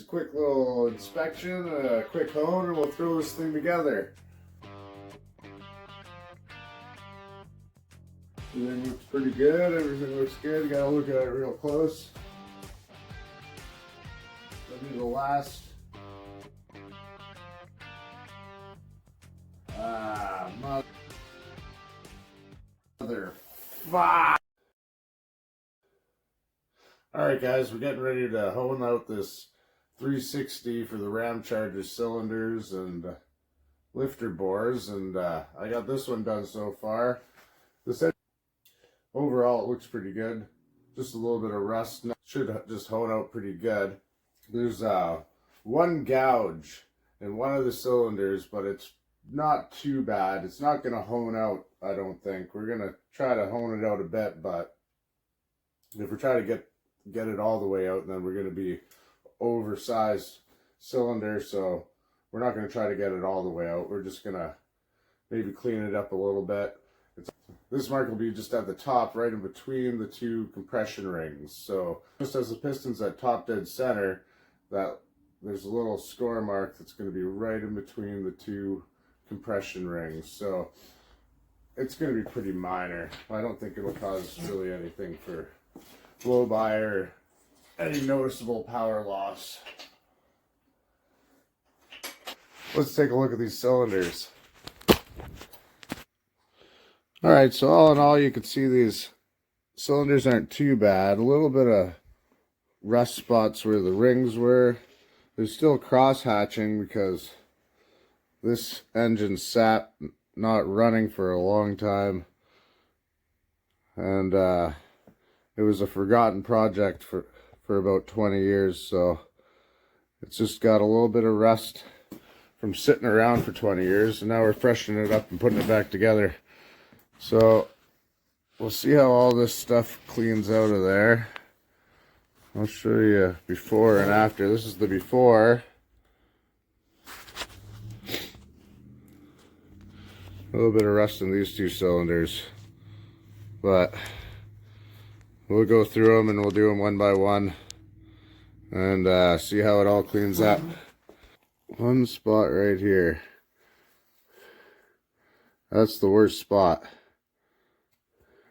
quick little inspection, a quick hone, and we'll throw this thing together. Everything looks pretty good, everything looks good. You gotta look at it real close. That'll be the last. Mother fuck. Alright guys, we're getting ready to hone out this 360 for the ram charger cylinders and lifter bores, and I got this one done so far. Overall, it looks pretty good. Just a little bit of rust. Should just hone out pretty good. There's one gouge in one of the cylinders, but it's not too bad. It's not going to hone out, I don't think. We're going to try to hone it out a bit, but if we try to get it all the way out, then we're going to be oversized cylinder, so we're not going to try to get it all the way out. We're just going to maybe clean it up a little bit. This mark will be just at the top, right in between the two compression rings. So just as the piston's at top dead center, that there's a little score mark that's going to be right in between the two compression rings. So it's going to be pretty minor. I don't think it'll cause really anything for blow by or any noticeable power loss. Let's take a look at these cylinders. Alright, so all in all, you can see these cylinders aren't too bad. A little bit of rust spots where the rings were. There's still cross hatching because this engine sat not running for a long time. And it was a forgotten project for about 20 years, so it's just got a little bit of rust from sitting around for 20 years, and now we're freshening it up and putting it back together. So we'll see how all this stuff cleans out of there. I'll show you before and after. This is the before. A little bit of rust in these two cylinders, but we'll go through them and we'll do them one by one and see how it all cleans up. One spot right here. That's the worst spot.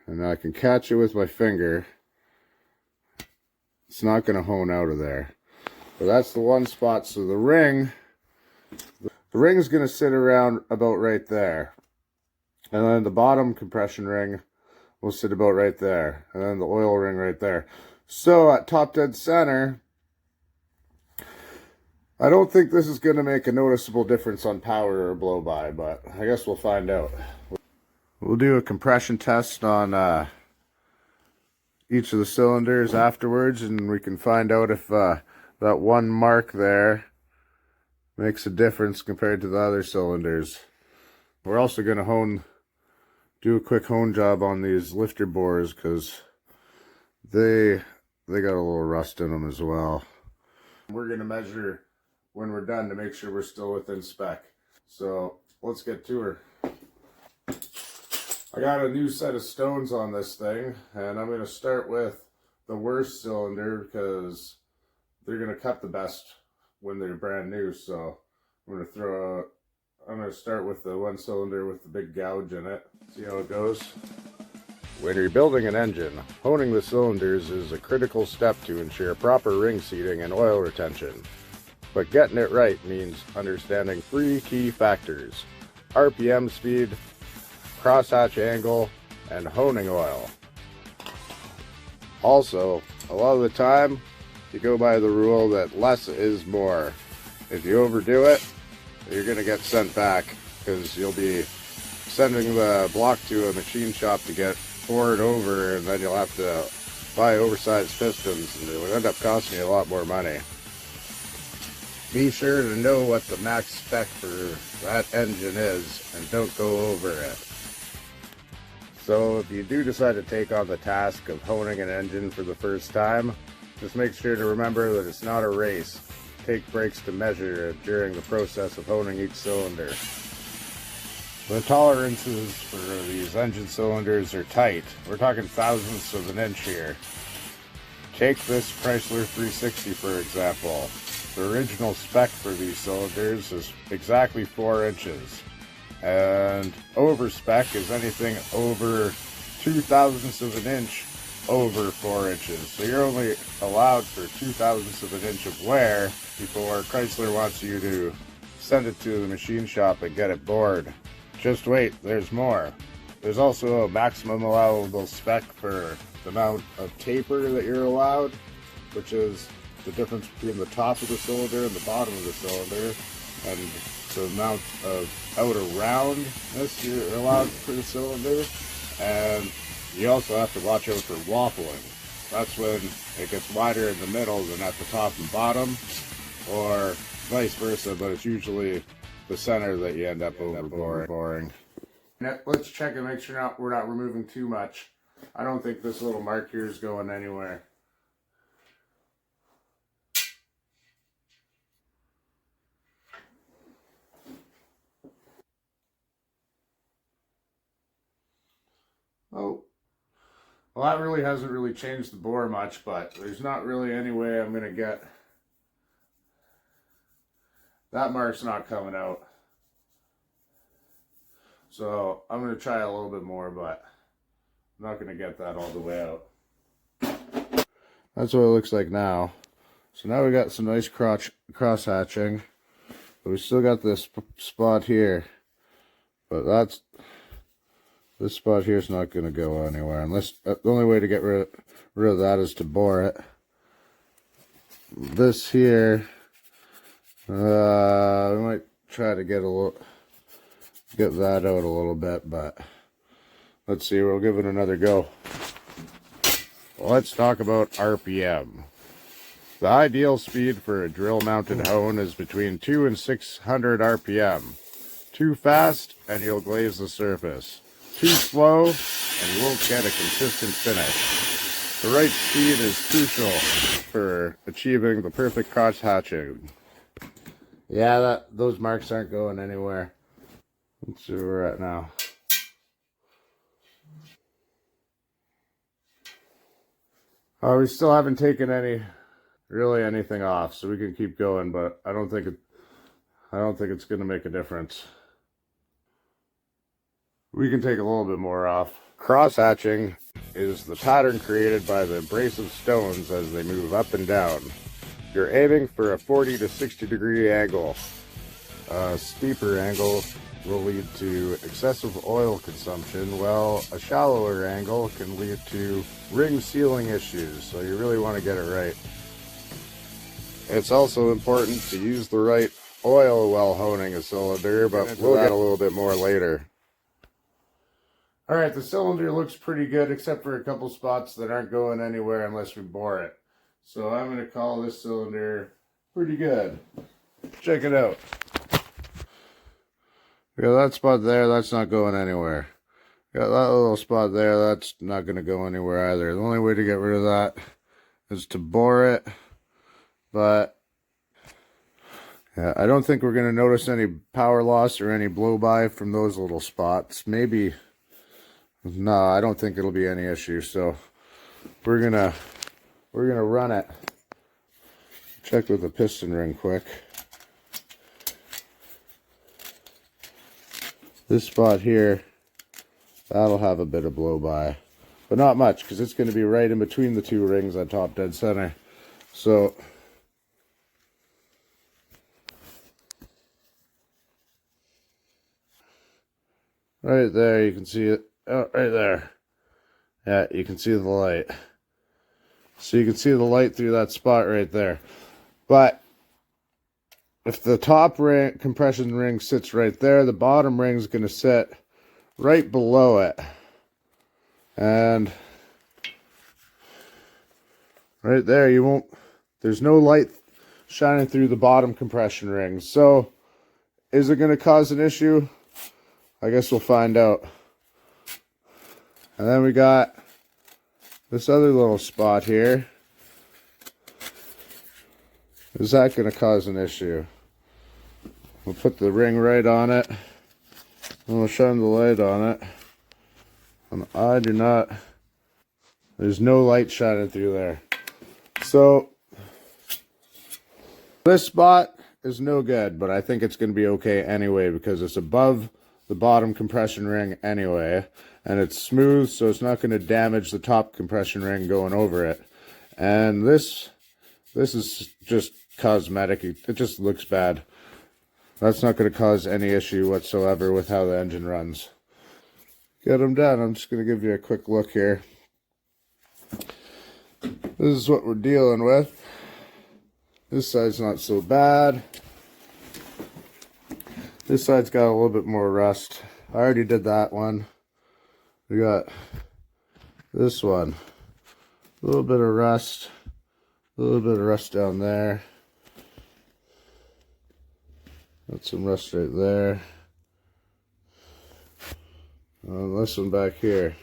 And I can catch it with my finger. It's not going to hone out of there. But that's the one spot. So the ring's going to sit around about right there. And then the bottom compression ring will sit about right there. And then the oil ring right there. So at top dead center, I don't think this is going to make a noticeable difference on power or blow by, but I guess we'll find out. We'll do a compression test on each of the cylinders afterwards, and we can find out if that one mark there makes a difference compared to the other cylinders. We're also going to do a quick hone job on these lifter bores because they got a little rust in them as well. We're going to measure when we're done to make sure we're still within spec. So let's get to her. I got a new set of stones on this thing, and I'm going to start with the worst cylinder because they're going to cut the best when they're brand new. So I'm going to start with the one cylinder with the big gouge in it. See how it goes. When you're building an engine, honing the cylinders is a critical step to ensure proper ring seating and oil retention. But getting it right means understanding 3 key factors: RPM speed, crosshatch angle, and honing oil. Also, a lot of the time, you go by the rule that less is more. If you overdo it, you're going to get sent back because you'll be sending the block to a machine shop to get bored over, and then you'll have to buy oversized pistons, and it would end up costing you a lot more money. Be sure to know what the max spec for that engine is, and don't go over it. So if you do decide to take on the task of honing an engine for the first time, just make sure to remember that it's not a race. Take breaks to measure it during the process of honing each cylinder. The tolerances for these engine cylinders are tight. We're talking thousandths of an inch here. Take this Chrysler 360 for example. the original spec for these cylinders is exactly 4 inches. And over spec is anything over 0.02 of an inch over 4 inches. So you're only allowed for 0.02 of an inch of wear before Chrysler wants you to send it to the machine shop and get it bored. Just wait, there's more. There's also a maximum allowable spec for the amount of taper that you're allowed, which is the difference between the top of the cylinder and the bottom of the cylinder, and the amount of outer roundness you're allowed for the cylinder. And you also have to watch out for waffling. That's when it gets wider in the middle than at the top and bottom, or vice versa, but it's usually the center that you end up boring. Now, let's check and make sure we're not removing too much. I don't think this little mark here is going anywhere. Oh, well, that really hasn't really changed the bore much, but there's not really any way I'm going to get... That mark's not coming out. So I'm going to try a little bit more, but I'm not going to get that all the way out. That's what it looks like now. So now we got some nice cross hatching. But we still got this spot here. But this spot here is not going to go anywhere. Unless the only way to get rid of that is to bore it. This here, we might try to get that out a little bit, but let's see, we'll give it another go. Let's talk about RPM. The ideal speed for a drill mounted hone is between 200 and 600 RPM. Too fast and you'll glaze the surface. Too slow and you won't get a consistent finish. The right speed is crucial for achieving the perfect cross hatching. Yeah, those marks aren't going anywhere. Let's see where we're at now. We still haven't taken anything off, so we can keep going, but I don't think it's going to make a difference. We can take a little bit more off. Cross hatching is the pattern created by the abrasive stones as they move up and down. You're aiming for a 40 to 60 degree angle. A steeper angle will lead to excessive oil consumption, while a shallower angle can lead to ring sealing issues, so you really want to get it right. It's also important to use the right oil while honing a cylinder, but we'll get a little bit more later. Alright, the cylinder looks pretty good except for a couple spots that aren't going anywhere unless we bore it. So I'm going to call this cylinder pretty good. Check it out. We got that spot there, that's not going anywhere. Got that little spot there, that's not going to go anywhere either. The only way to get rid of that is to bore it. But yeah, I don't think we're going to notice any power loss or any blow-by from those little spots. Maybe, no, I don't think it'll be any issue. So we're gonna run it. Check with the piston ring quick. This spot here, that'll have a bit of blow-by, but not much because it's going to be right in between the two rings on top dead center. So right there, you can see it. Oh, right there. Yeah, you can see the light. So you can see the light through that spot right there. But if the top ring, compression ring sits right there, the bottom ring is going to sit right below it. And right there, there's no light shining through the bottom compression rings. So is it going to cause an issue? I guess we'll find out. And then we got this other little spot here. Is that going to cause an issue? We'll put the ring right on it, and we'll shine the light on it. And there's no light shining through there. So This spot is no good, but I think it's going to be okay anyway because it's above the bottom compression ring anyway, and it's smooth, so it's not going to damage the top compression ring going over it. And this is just cosmetic. It just looks bad. That's not going to cause any issue whatsoever with how the engine runs. Get them done. I'm just going to give you a quick look here. This is what we're dealing with. This side's not so bad. This side's got a little bit more rust. I already did that one. We got this one. A little bit of rust. A little bit of rust down there. Got some rust right there. And this one back here.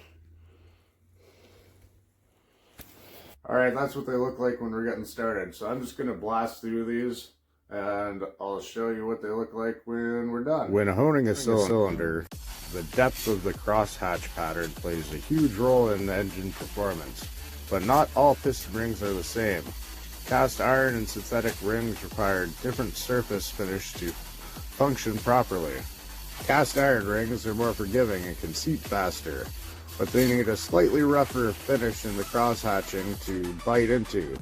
Alright, that's what they look like when we're getting started. So I'm just going to blast through these and I'll show you what they look like when we're done. When honing a cylinder, the depth of the crosshatch pattern plays a huge role in engine performance. But not all piston rings are the same. Cast iron and synthetic rings require different surface finish to function properly. Cast iron rings are more forgiving and can seat faster, but they need a slightly rougher finish in the crosshatching to bite into.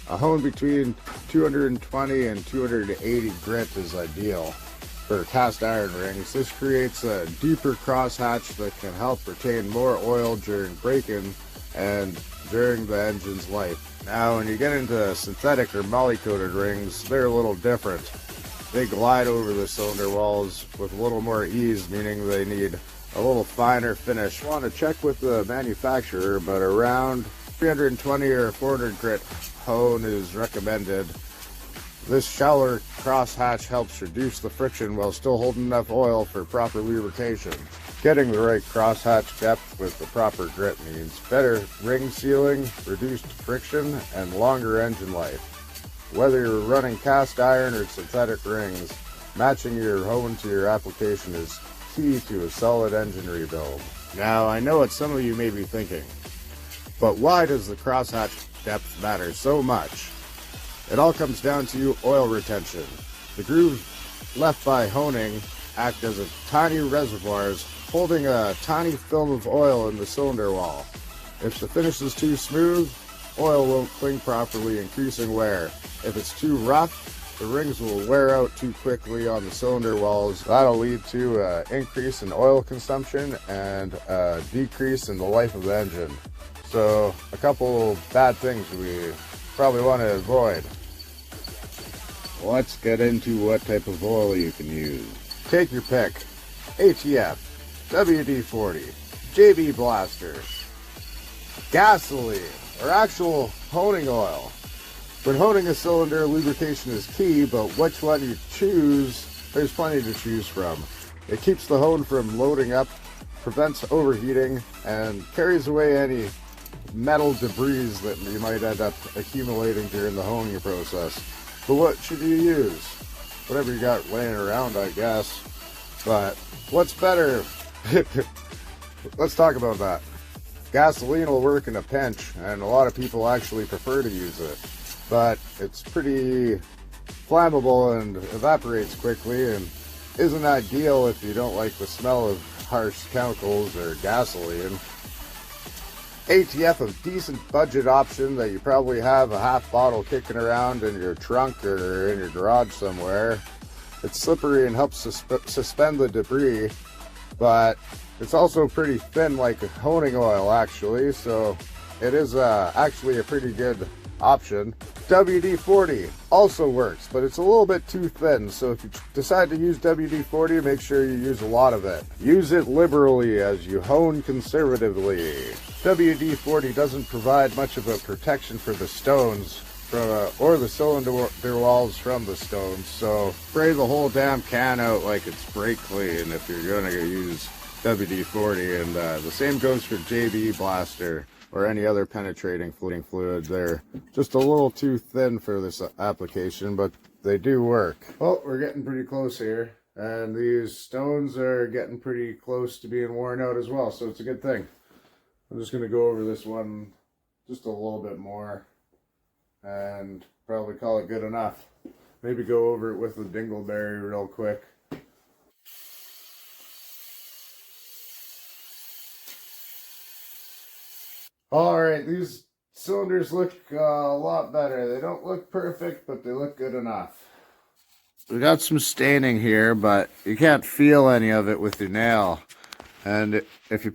A hone between 220 and 280 grit is ideal for cast iron rings. This creates a deeper crosshatch that can help retain more oil during braking and during the engine's life. Now, when you get into synthetic or moly-coated rings, they're a little different. They glide over the cylinder walls with a little more ease, meaning they need a little finer finish. You want to check with the manufacturer, but around 320 or 400 grit hone is recommended. This shallower crosshatch helps reduce the friction while still holding enough oil for proper lubrication. Getting the right crosshatch depth with the proper grit means better ring sealing, reduced friction, and longer engine life. Whether you're running cast iron or synthetic rings, matching your hone to your application is key to a solid engine rebuild. Now, I know what some of you may be thinking, but why does the crosshatch depth matter so much? It all comes down to oil retention. The grooves left by honing act as tiny reservoirs holding a tiny film of oil in the cylinder wall. If the finish is too smooth, oil won't cling properly, increasing wear. If it's too rough, the rings will wear out too quickly on the cylinder walls. That'll lead to an increase in oil consumption and a decrease in the life of the engine. So, a couple bad things we probably want to avoid. Let's get into what type of oil you can use. Take your pick. ATF, WD-40, JB Blaster, gasoline, or actual honing oil. When honing a cylinder, lubrication is key, but which one you choose, there's plenty to choose from. It keeps the hone from loading up, prevents overheating, and carries away any metal debris that you might end up accumulating during the honing process. But what should you use? Whatever you got laying around, I guess. But what's better? Let's talk about that. Gasoline will work in a pinch, and a lot of people actually prefer to use it. But it's pretty flammable and evaporates quickly and isn't ideal if you don't like the smell of harsh chemicals or gasoline. ATF, a decent budget option that you probably have a half bottle kicking around in your trunk or in your garage somewhere. It's slippery and helps suspend the debris, but it's also pretty thin like honing oil actually, so it is actually a pretty good option. WD-40 also works, but it's a little bit too thin, so if you decide to use WD-40, make sure you use a lot of it. Use it liberally as you hone conservatively. WD-40 doesn't provide much of a protection for the stones or the cylinder walls from the stones, so spray the whole damn can out like it's brake clean if you're going to use WD-40, and the same goes for JB Blaster or any other penetrating fluid. They're just a little too thin for this application, but they do work. Well, we're getting pretty close here, and these stones are getting pretty close to being worn out as well, so it's a good thing. I'm just going to go over this one just a little bit more and probably call it good enough. maybe go over it with the dingleberry real quick. Alright, these cylinders look a lot better. They don't look perfect, but they look good enough. We got some staining here, but you can't feel any of it with your nail. And if you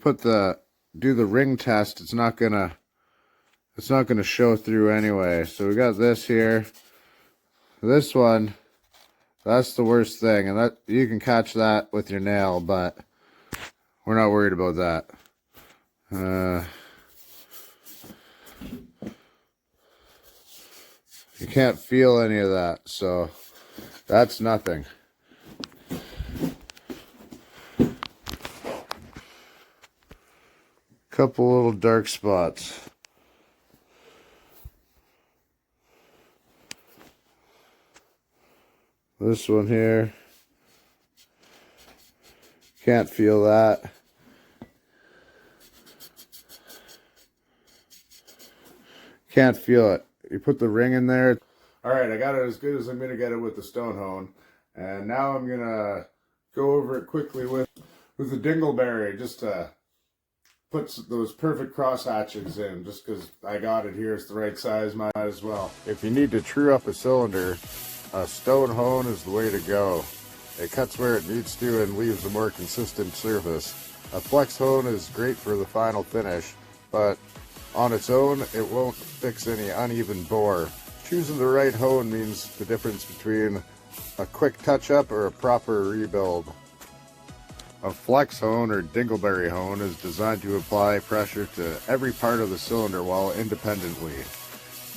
do the ring test, it's not gonna show through anyway. So we got this here. This one, that's the worst thing, and that you can catch that with your nail, but we're not worried about that. You can't feel any of that, so that's nothing. Couple little dark spots. This one here. Can't feel that. Can't feel it. You put the ring in there. Alright, I got it as good as I'm going to get it with the stone hone. And now I'm going to go over it quickly with the dingleberry, just to put those perfect cross hatchings in, just because I got it here. It's the right size, might as well. If you need to true up a cylinder, a stone hone is the way to go. It cuts where it needs to and leaves a more consistent surface. A flex hone is great for the final finish, but on its own, it won't fix any uneven bore. Choosing the right hone means the difference between a quick touch-up or a proper rebuild. A flex hone or dingleberry hone is designed to apply pressure to every part of the cylinder wall independently.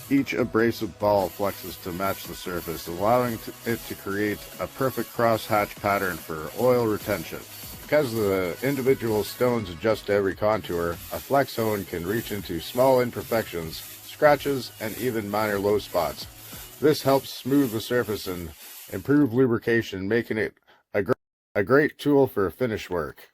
Each abrasive ball flexes to match the surface, allowing it to create a perfect cross-hatch pattern for oil retention. Because the individual stones adjust to every contour, a flex hone can reach into small imperfections, scratches, and even minor low spots. This helps smooth the surface and improve lubrication, making it a great tool for finish work.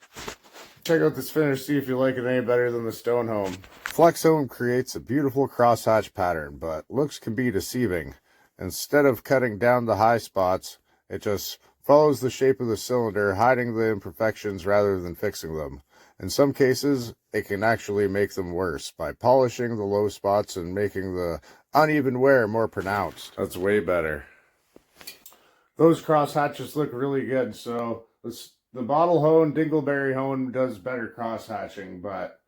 Check out this finish, see if you like it any better than the stone hone. Flex hone creates a beautiful crosshatch pattern, but looks can be deceiving. Instead of cutting down the high spots, it just follows the shape of the cylinder, hiding the imperfections rather than fixing them. In some cases, it can actually make them worse by polishing the low spots and making the uneven wear more pronounced. That's way better. Those cross hatches look really good, so the bottle hone, dingleberry hone does better cross hatching, but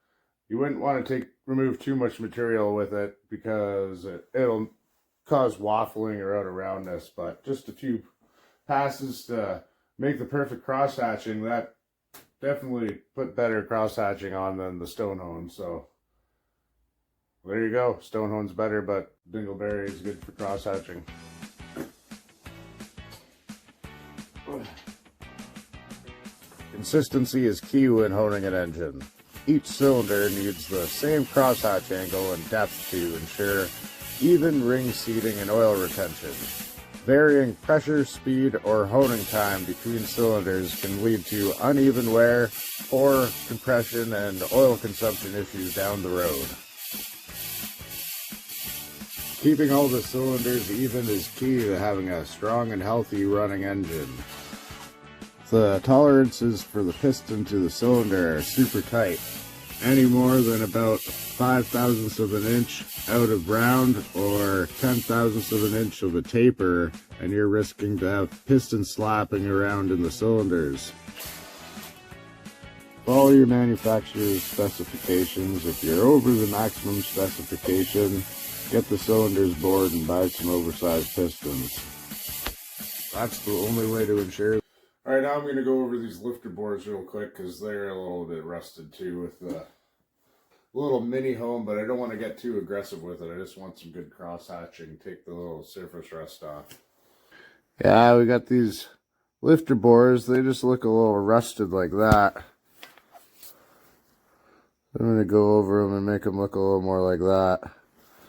you wouldn't want to remove too much material with it because it'll cause waffling or out of roundness, but just a few passes to make the perfect cross hatching, that definitely put better cross hatching on than the stone hone. So there you go. Stone hone's better, but dingleberry is good for cross hatching. Consistency is key when honing an engine. Each cylinder needs the same crosshatch angle and depth to ensure even ring seating and oil retention. Varying pressure, speed, or honing time between cylinders can lead to uneven wear, poor compression, and oil consumption issues down the road. Keeping all the cylinders even is key to having a strong and healthy running engine. The tolerances for the piston to the cylinder are super tight. Any more than about 5/1000ths of an inch out of round or 10/1000ths of an inch of a taper, and you're risking to have piston slapping around in the cylinders. Follow your manufacturer's specifications. If you're over the maximum specification, get the cylinders bored and buy some oversized pistons. That's the only way to ensure. Alright, now I'm going to go over these lifter boards real quick because they're a little bit rusted too with the little mini hone, but I don't want to get too aggressive with it. I just want some good cross hatching, take the little surface rust off. Yeah, we got these lifter boards. They just look a little rusted like that. I'm going to go over them and make them look a little more like that.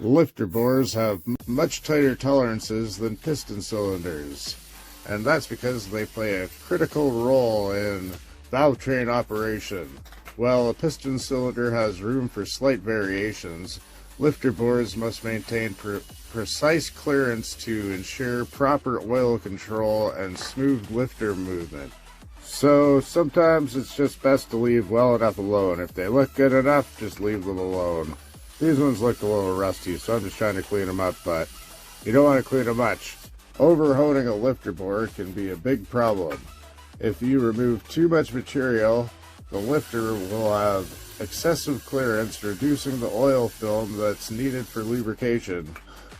Lifter bores have much tighter tolerances than piston cylinders, and that's because they play a critical role in valve train operation. While a piston cylinder has room for slight variations, Lifter bores must maintain precise clearance to ensure proper oil control and smooth lifter movement. So sometimes it's just best to leave well enough alone. If they look good enough, just leave them alone. These ones look a little rusty, so I'm just trying to clean them up, but you don't want to clean them much. Overhoning a lifter bore can be a big problem. If you remove too much material, the lifter will have excessive clearance, reducing the oil film that's needed for lubrication.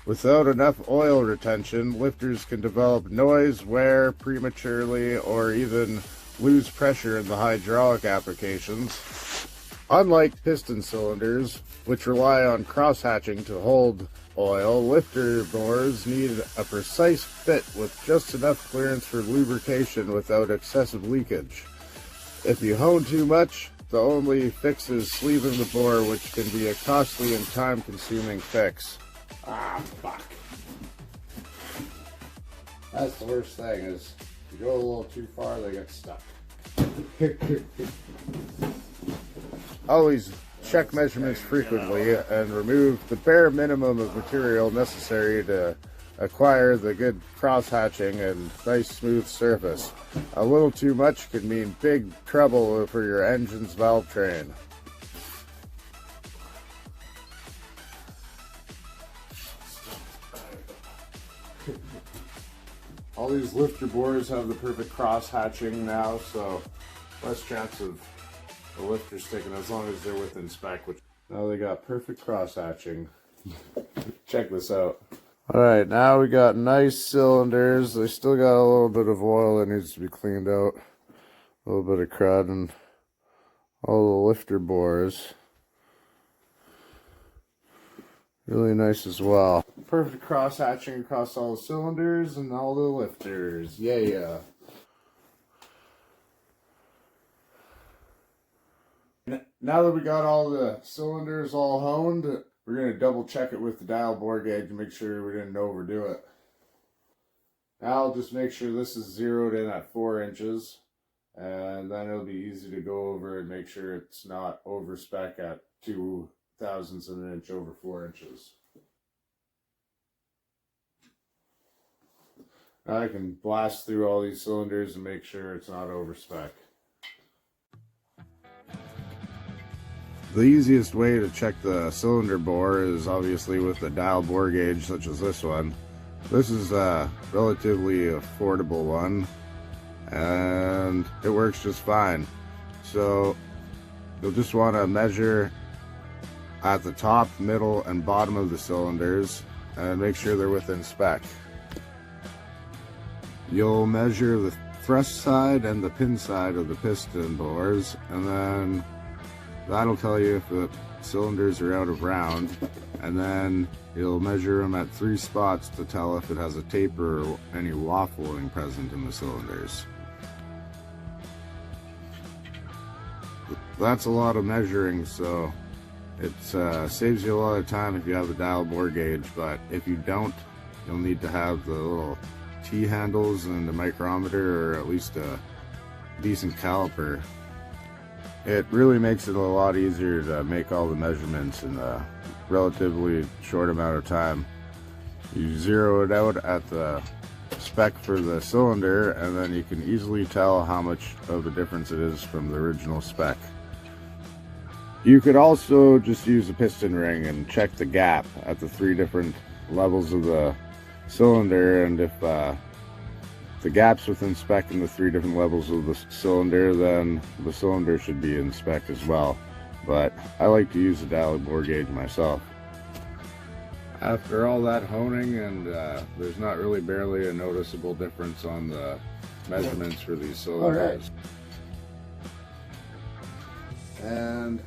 Without enough oil retention, lifters can develop noise, wear prematurely, or even lose pressure in the hydraulic applications. Unlike piston cylinders, which rely on cross-hatching to hold oil, lifter bores need a precise fit with just enough clearance for lubrication without excessive leakage. If you hone too much, the only fix is sleeving the bore, which can be a costly and time-consuming fix. Ah, fuck. That's the worst thing, is if you go a little too far, they get stuck. Always check measurements frequently and remove the bare minimum of material necessary to acquire the good cross-hatching and nice smooth surface. A little too much can mean big trouble for your engine's valve train. All these lifter bores have the perfect cross-hatching now, so less chance of the lifter sticking as long as they're within spec. Which now they got perfect cross-hatching. Check this out. Alright, now we got nice cylinders. They still got a little bit of oil that needs to be cleaned out. A little bit of crud and all the lifter bores. Really nice as well. Perfect cross-hatching across all the cylinders and all the lifters. Yeah. Now that we got all the cylinders all honed, we're going to double check it with the dial bore gauge to make sure we didn't overdo it. Now I'll just make sure this is zeroed in at 4 inches, and then it'll be easy to go over and make sure it's not over spec at 0.02 of an inch over 4 inches. Now I can blast through all these cylinders and make sure it's not over spec. The easiest way to check the cylinder bore is obviously with a dial bore gauge such as this one. This is a relatively affordable one and it works just fine. So you'll just want to measure at the top, middle, and bottom of the cylinders and make sure they're within spec. You'll measure the thrust side and the pin side of the piston bores, and then that'll tell you if the cylinders are out of round, and then you'll measure them at 3 spots to tell if it has a taper or any waffling present in the cylinders. That's a lot of measuring, so it saves you a lot of time if you have the dial bore gauge, but if you don't, you'll need to have the little T-handles and the micrometer, or at least a decent caliper. It really makes it a lot easier to make all the measurements in a relatively short amount of time. You zero it out at the spec for the cylinder, and then you can easily tell how much of a difference it is from the original spec. You could also just use a piston ring and check the gap at the 3 different levels of the cylinder, and if the gap's within spec in the 3 different levels of the cylinder, then the cylinder should be in spec as well. But I like to use the dial bore gauge myself. After all that honing, and there's not really barely a noticeable difference on the measurements for these cylinders. And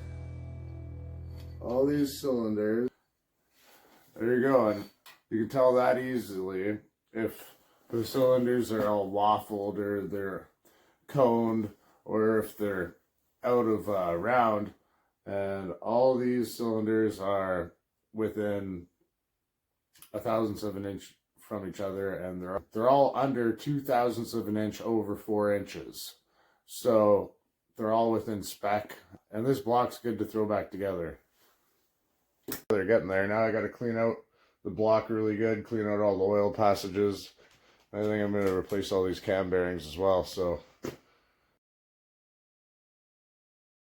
all these cylinders, there you go, and you can tell that easily if the cylinders are all waffled or they're coned, or if they're out of round. And all these cylinders are within 1/1000th of an inch from each other, and they're all under 2/1000th of an inch over 4 inches. So they're all within spec, and this block's good to throw back together. They're getting there. Now I got to clean out the block really good, clean out all the oil passages. I think I'm going to replace all these cam bearings as well. So